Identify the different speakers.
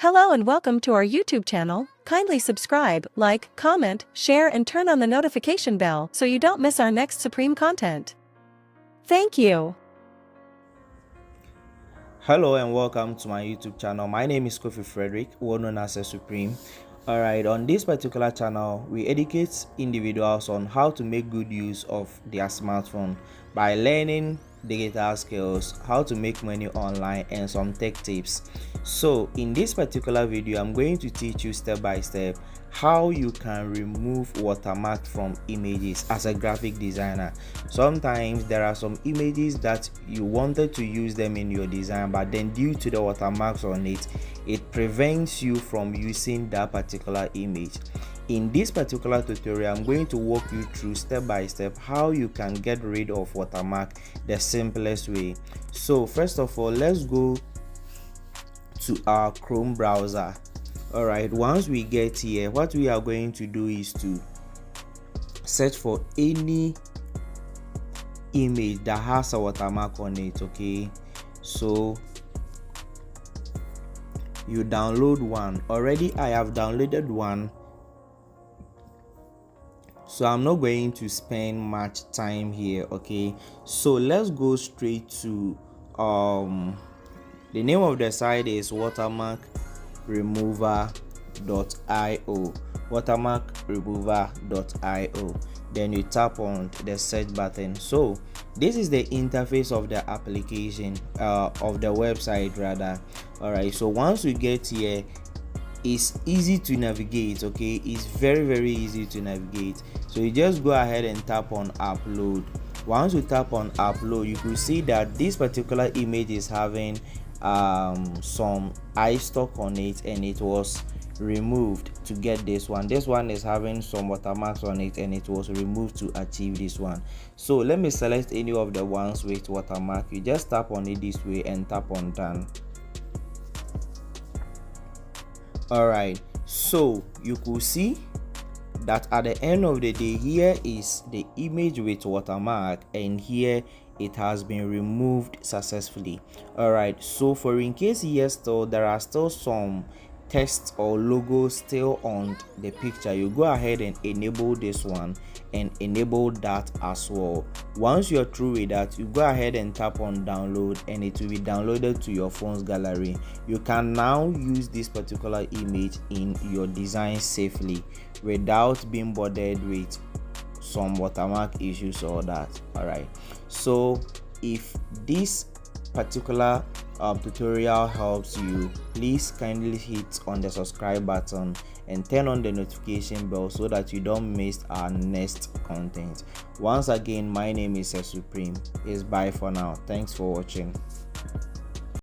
Speaker 1: Hello and welcome to our YouTube channel. Kindly subscribe, like, comment, share and turn on the notification bell so you don't miss our next Supreme content. Thank you.
Speaker 2: Hello and welcome to my YouTube channel. My name is Kofi Frederick, well known as a Supreme. Alright, on this particular channel, we educate individuals on how to make good use of their smartphone by learning digital skills, how to make money online, and some tech tips. So in this particular video, I'm going to teach you step by step how you can remove watermark from images as a graphic designer. Sometimes there are some images that you wanted to use them in your design, but then due to the watermarks on it, it prevents you from using that particular image. In this particular tutorial, I'm going to walk you through step by step how you can get rid of watermark the simplest way. So first of all, let's go to our Chrome browser. Alright, once we get here, what we are going to do is to search for any image that has a watermark on it. Okay, so you download one. Already I have downloaded one, so I'm not going to spend much time here. Okay, so let's go straight to the name of the site is watermarkremover.io. Then you tap on the search button. So this is the interface of the application, of the website rather. All right, so once you get here, it's easy to navigate. Okay, it's very easy to navigate. So you just go ahead and tap on upload. Once you tap on upload, you could see that this particular image is having some iStock on it, and it was removed to get this one. This one is having some watermarks on it, and it was removed to achieve this one. So let me select any of the ones with watermark. You just tap on it this way and tap on done. Alright, so you could see that at the end of the day, here is the image with watermark, and here it has been removed successfully. Alright, so for in case here still there are still some text or logos still on the picture, you go ahead and enable this one and enable that as well. Once you're through with that, you go ahead and tap on download, and it will be downloaded to your phone's gallery. You can now use this particular image in your design safely without being bothered with some watermark issues or that. All right, so if this particular tutorial helps you, please kindly hit on the subscribe button and turn on the notification bell so that you don't miss our next content. Once again, my name is Supreme. It's bye for now. Thanks for watching.